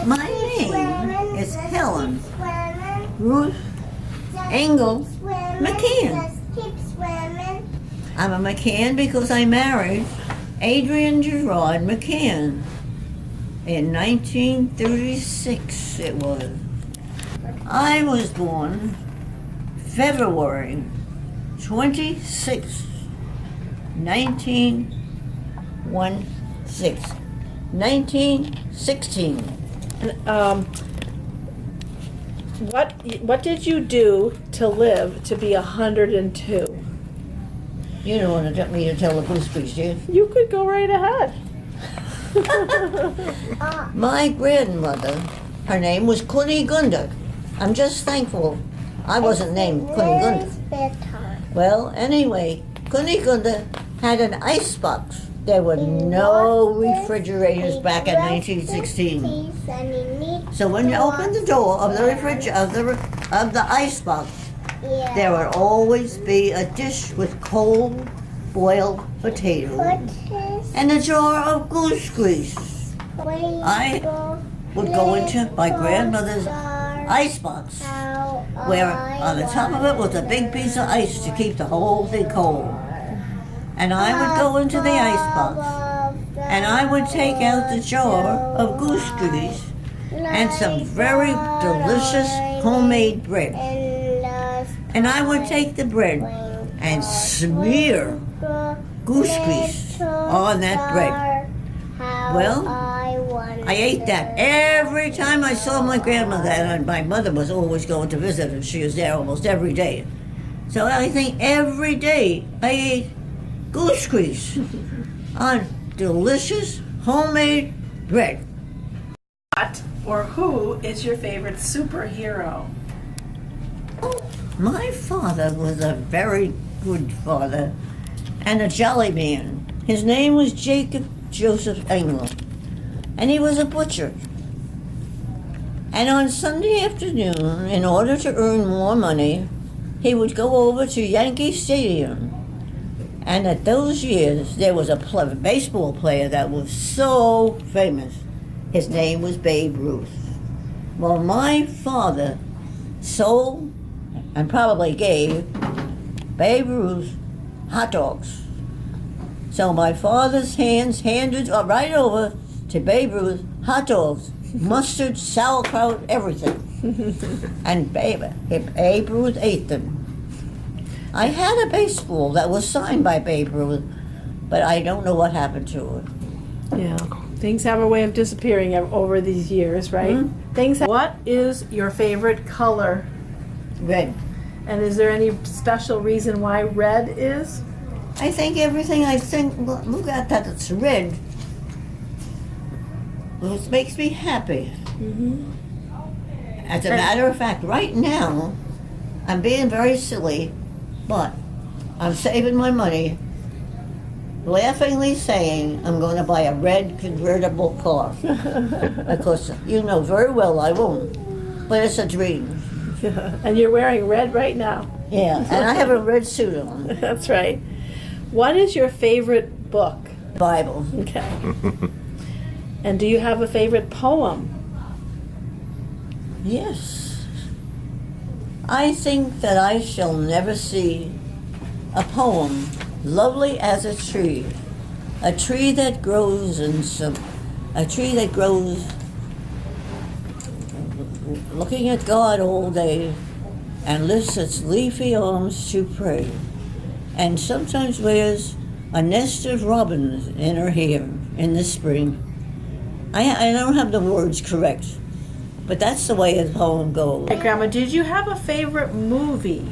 My name is Helen Ruth Engel McCann. I'm a McCann because I married Adrian Gerard McCann in 1936 it was. I was born February 26, 1916. What did you do to live to be 102? You don't want me to tell the goose piece, do you? You could go right ahead. My grandmother, her name was Kunigunda. I'm just thankful I wasn't named Kunigunda. Well, anyway, Kunigunda had an ice box. There were no refrigerators back in 1916. So when you opened the door of the of the ice box, there would always be a dish with cold boiled potatoes and a jar of goose grease. I would go into my grandmother's ice box, where on the top of it was a big piece of ice to keep the whole thing cold. And I would go into the ice box, and I would take out the jar of goose grease and some very delicious homemade bread. And I would take the bread and smear goose grease on that bread. Well, I ate that every time I saw my grandmother, and my mother was always going to visit, and she was there almost every day. So I think every day I ate goose grease on delicious homemade bread. What or who is your favorite superhero? My father was a very good father and a jolly man. His name was Jacob Joseph Engel, and he was a butcher. And on Sunday afternoon, in order to earn more money, he would go over to Yankee Stadium. And at those years, there was a baseball player that was so famous. His name was Babe Ruth. Well, my father sold and probably gave Babe Ruth hot dogs. So my father's hands handed right over to Babe Ruth hot dogs, mustard, sauerkraut, everything. And Babe Ruth ate them. I had a baseball that was signed by Babe Ruth, but I don't know what happened to it. Yeah, things have a way of disappearing over these years, right? Mm-hmm. What is your favorite color? Red. And is there any special reason why red is? I think everything I think, look at that, it's red. Well, it makes me happy. Mm-hmm. As a matter of fact, right now, I'm being very silly, but I'm saving my money, laughingly saying I'm going to buy a red convertible car. Because you know very well I won't, but it's a dream. And you're wearing red right now. Yeah, and I have a red suit on. That's right. What is your favorite book? Bible. Okay. And do you have a favorite poem? Yes. I think that I shall never see a poem lovely as a tree that grows looking at God all day and lifts its leafy arms to pray, and sometimes wears a nest of robins in her hair in the spring. I don't have the words correct, but that's the way the poem goes. Hey, Grandma, did you have a favorite movie?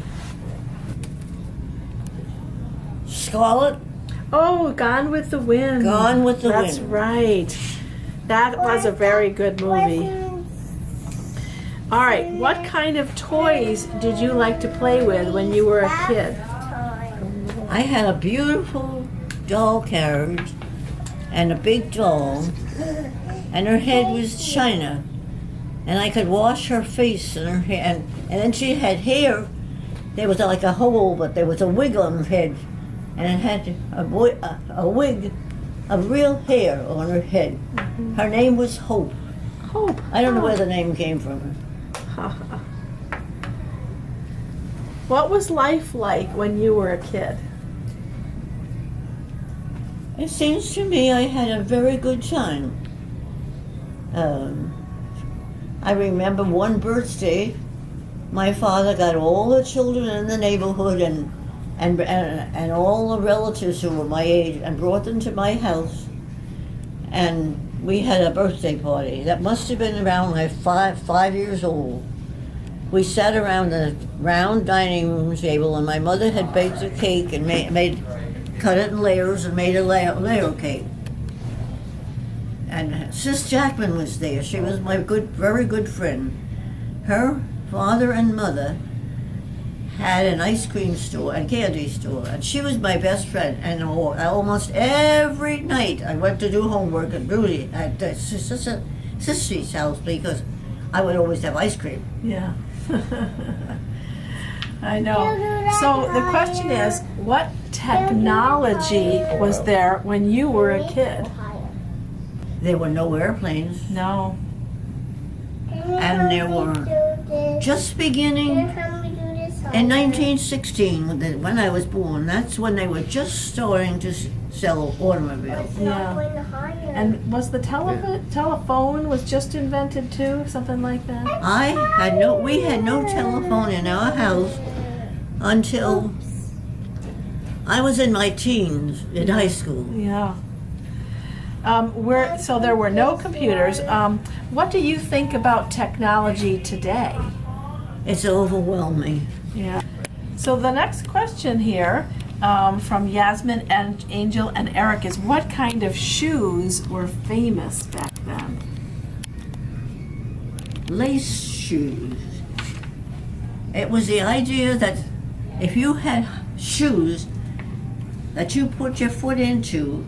Scarlet? Oh, Gone with the Wind. Gone with the Wind. That's right. That was a very good movie. All right, what kind of toys did you like to play with when you were a kid? I had a beautiful doll carriage and a big doll, and her head was china, and I could wash her face and her hair, and then she had hair. There was like a hole, but there was a wig on her head, and it had a wig of real hair on her head. Her name was Hope. Hope. I don't know where the name came from. What was life like when you were a kid? It seems to me I had a very good time. I remember one birthday, my father got all the children in the neighborhood and all the relatives who were my age and brought them to my house, and we had a birthday party. That must have been around like five years old. We sat around the round dining room table, and my mother had baked a cake and cut it in layers and made a layer cake. And Sis Jackman was there. She was my very good friend. Her father and mother had an ice cream store and candy store, and she was my best friend. And almost every night I went to do homework at Rudy at Sissy's house because I would always have ice cream. Yeah. I know. So the question is, what technology was there when you were a kid? There were no airplanes, No. and there were just beginning in 1916 when I was born. That's when they were just starting to sell automobiles. Yeah. And was the telephone was just invented too? Something like that? We had no telephone in our house until I was in my teens in high school. Yeah. So there were no computers. What do you think about technology today? It's overwhelming. Yeah. So the next question here from Yasmin and Angel and Eric is, what kind of shoes were famous back then? Lace shoes. It was the idea that if you had shoes that you put your foot into,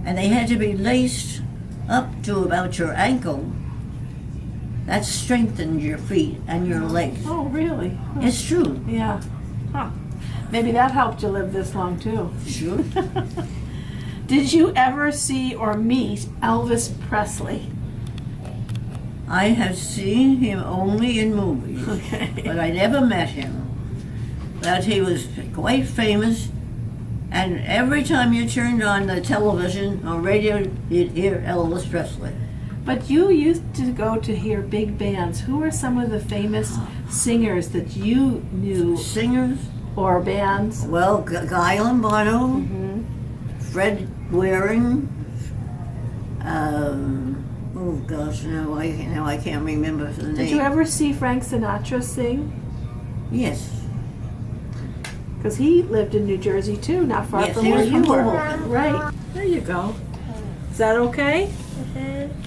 and they had to be laced up to about your ankle, that strengthened your feet and your legs. Oh, really? Huh. It's true. Yeah. Huh. Maybe that helped you live this long too. Sure. Did you ever see or meet Elvis Presley? I have seen him only in movies, Okay. but I never met him. But he was quite famous, and every time you turned on the television or radio, you'd hear Elvis Presley. But you used to go to hear big bands. Who were some of the famous singers that you knew? Singers? Or bands? Well, Guy Lombardo, Mm-hmm. Fred Waring, oh gosh, now I can't remember the name. Did you ever see Frank Sinatra sing? Yes. Because he lived in New Jersey too, not far Yes, from he where was you from were. Hoboken. Right. There you go. Is that okay?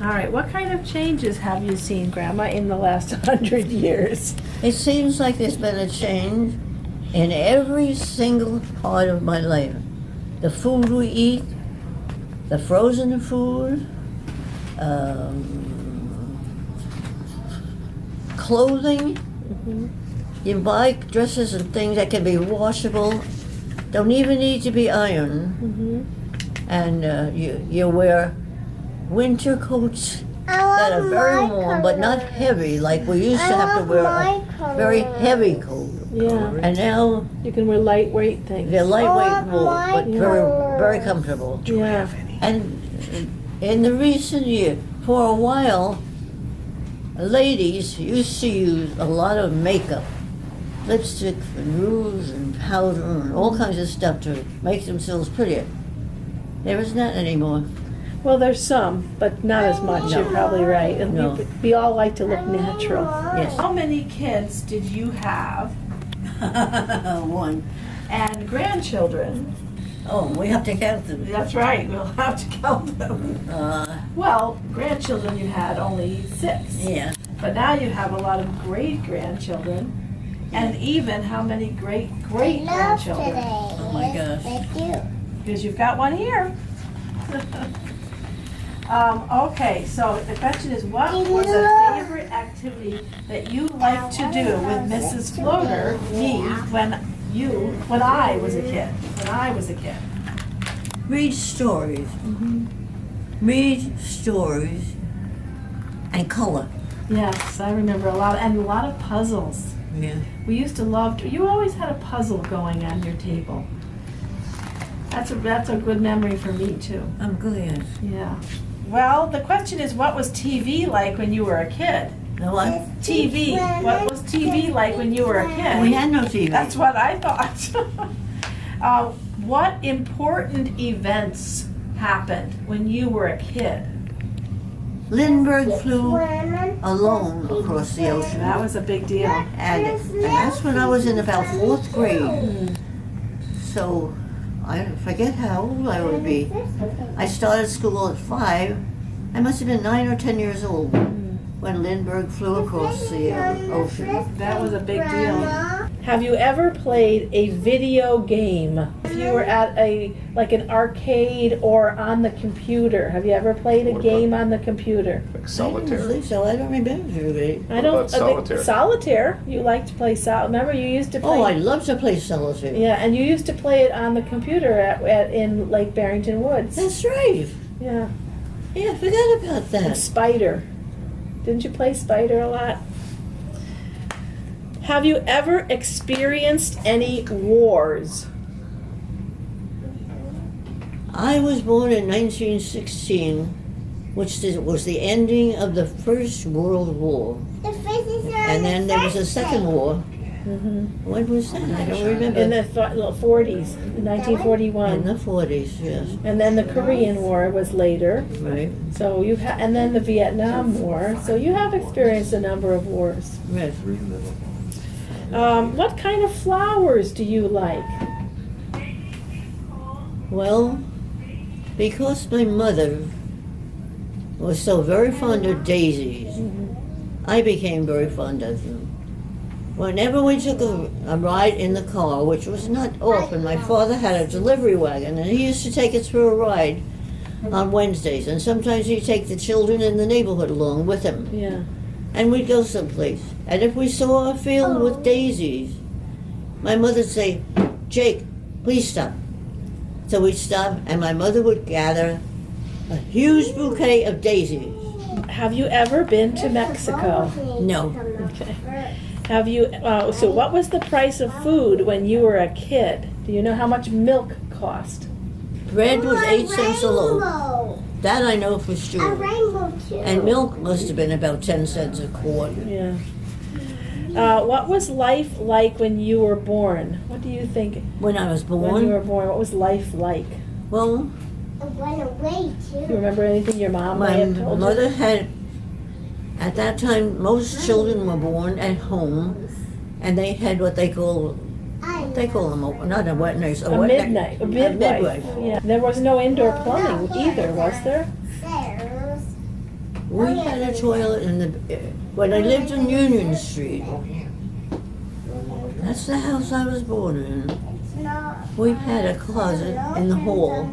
All right. What kind of changes have you seen, Grandma, in the last 100 years? It seems like there's been a change in every single part of my life. The food we eat, the frozen food, clothing. Mm-hmm. You buy dresses and things that can be washable, don't even need to be ironed. Mm-hmm. And you wear winter coats that are very warm but not heavy, like we used to have to wear a very heavy coat. Yeah. And now You can wear lightweight things. they're lightweight wool, but Yeah. very comfortable. Yeah. And in the recent year, for a while, ladies used to use a lot of makeup, lipstick and rouge and powder and all kinds of stuff to make themselves prettier. There isn't that anymore. Well, there's some, but not as much. No. You're probably right. And No. we all like to look natural. Yes. How many kids did you have One. and grandchildren? Oh, we have to count them. That's right. We'll have to count them. Well, grandchildren you had only 6. Yeah. But now you have a lot of great-grandchildren. And even how many great-great-grandchildren? Oh my gosh. Thank you. Because you've got one here. Okay, so the question is, what was a favorite activity that you liked to do with Mrs. Floater, me, when I was a kid? Read stories. Read stories and color. Yes, I remember a lot, and a lot of puzzles. Yeah. We used to love, you always had a puzzle going on your table. That's a good memory for me too. I'm glad. Yeah. Well, the question is, what was TV like when you were a kid? Know what? TV. What was TV like when you were a kid? We had no TV. That's what I thought. What important events happened when you were a kid? Lindbergh flew alone across the ocean. That was a big deal. And that's when I was in about 4th grade. So I forget how old I would be. I started school at 5. I must have been 9 or 10 years old when Lindbergh flew across the ocean. That was a big deal. Have you ever played a video game? If you were at like an arcade or on the computer, have you ever played a game on the computer? Like I solitaire. don't think so. I don't remember really. I don't. about solitaire? Solitaire. You like to play Remember, you used to play. Oh, I love to play solitaire. Yeah, and you used to play it on the computer in Lake Barrington Woods. That's right. Yeah. Yeah, I forgot about And that. Spider. Didn't you play Spider a lot? Have you ever experienced any wars? I was born in 1916, which was the ending of the First World War. And then there was a second war. When was that? I don't remember. In the 40s, In 1941. the 40s, yes. And then the Korean War was later. Right, So and then the Vietnam War. So you have experienced a number of wars. right. What kind of flowers do you like? Well, because my mother was so very fond of daisies, I became very fond of them. Whenever we took a ride in the car, which was not often, my father had a delivery wagon, and he used to take us for a ride on Wednesdays, and sometimes he'd take the children in the neighborhood along with him, Yeah. and we'd go someplace. And if we saw a field with daisies, my mother'd say, "Jake, please stop." So we'd stop, and my mother would gather a huge bouquet of daisies. Have you ever been to Mexico? No. Okay. Have you? So what was the price of food when you were a kid? Do you know how much milk cost? Bread was 8 cents a loaf. That I know for A sure. rainbow too. And milk must have been about 10 cents a quart. Yeah. What was life like when you were born? What do you think When I was when you were born, born? What was life like? well, It went away Do you too. remember anything your mom may my have told you? mother had, at that time, most children were born at home, and they had what they call them, not a wet nurse, A wet midnight, a midwife. Yeah. There was no indoor plumbing either, was there? There's We had a toilet when I lived in Union Street. That's the house I was born in. not. We had a closet in the hall,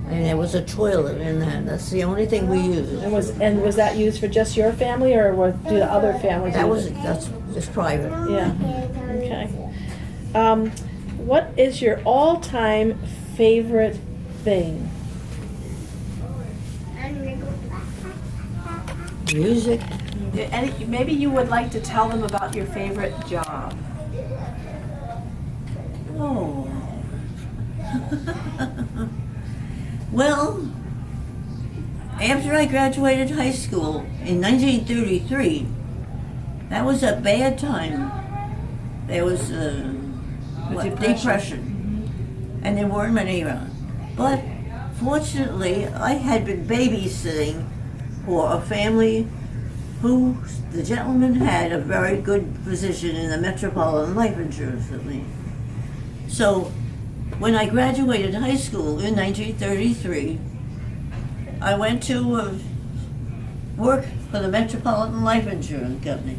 and there was a toilet in that. That's the only thing we used. And was that used for just your family, or do the other families? use it? That's just private. Yeah. Okay. What is your all-time favorite thing? Music. Maybe you would like to tell them about your favorite job. Oh. Well, after I graduated high school in 1933, that was a bad time. There was depression, and there weren't many around. But fortunately, I had been babysitting for a family who the gentleman had a very good position in the Metropolitan Life Insurance Company. So when I graduated high school in 1933, I went to work for the Metropolitan Life Insurance Company.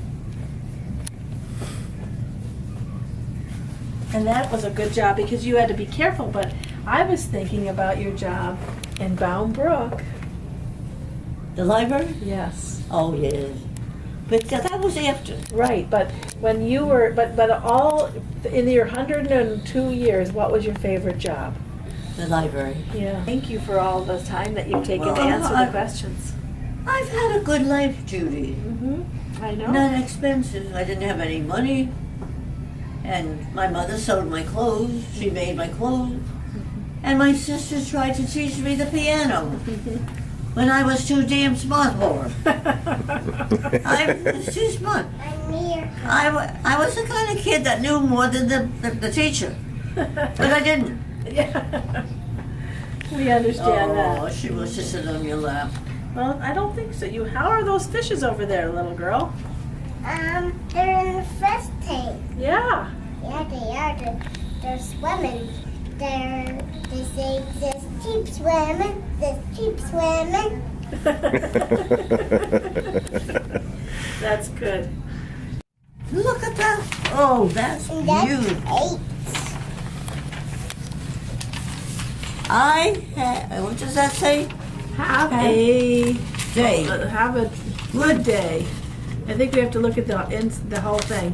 And that was a good job because you had to be careful, but I was thinking about your job in Bound Brook. The library? Yes. Oh, yes. But that was after. Right, but when you were, but all, in your 102 years, what was your favorite job? The library. Yeah. Thank you for all the time that you've taken to Well, answer the questions. I've had a good life, Judy. I know. Not expensive. I didn't have any money. And my mother sewed my clothes. She made my clothes. And my sister tried to teach me the piano when I was too damn smart for her. I was too smart. I'm here. I was the kind of kid that knew more than the teacher. But I didn't. Yeah. We understand Oh, that. she was just sitting on your lap. Well, I don't think so. How are those fishes over there, little girl? They're in the fish tank. Yeah. Yeah, they are. They're swimming. They say, just keep swimming, just keep swimming. That's good. Look at that. Oh, that's And that's beautiful. 8. What does that say? Have a Day. Have a good day. I think we have to look at the whole thing.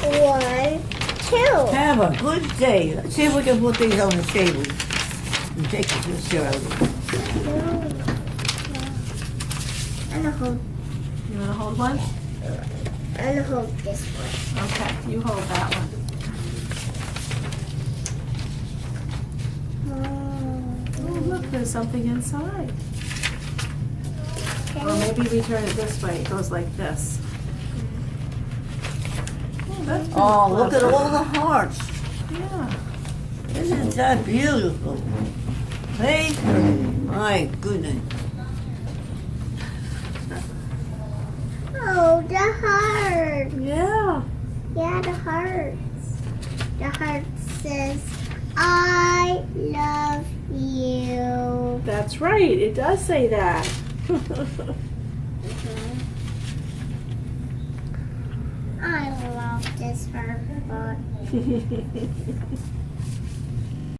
1, 2. Have a good day. Let's see if we can put these on the table. And take this here out of it. I'm gonna hold. You want to hold one? I'm gonna hold this one. Okay, you hold that one. Oh, look, there's something inside. Or maybe we turn it this way. It goes like this. That's pretty Oh, look at clever. all the hearts. Yeah. Isn't that beautiful? Hey, my goodness. Oh, the heart. Yeah. Yeah, the hearts. The heart says, I love you. That's right. It does say that. I love this heart.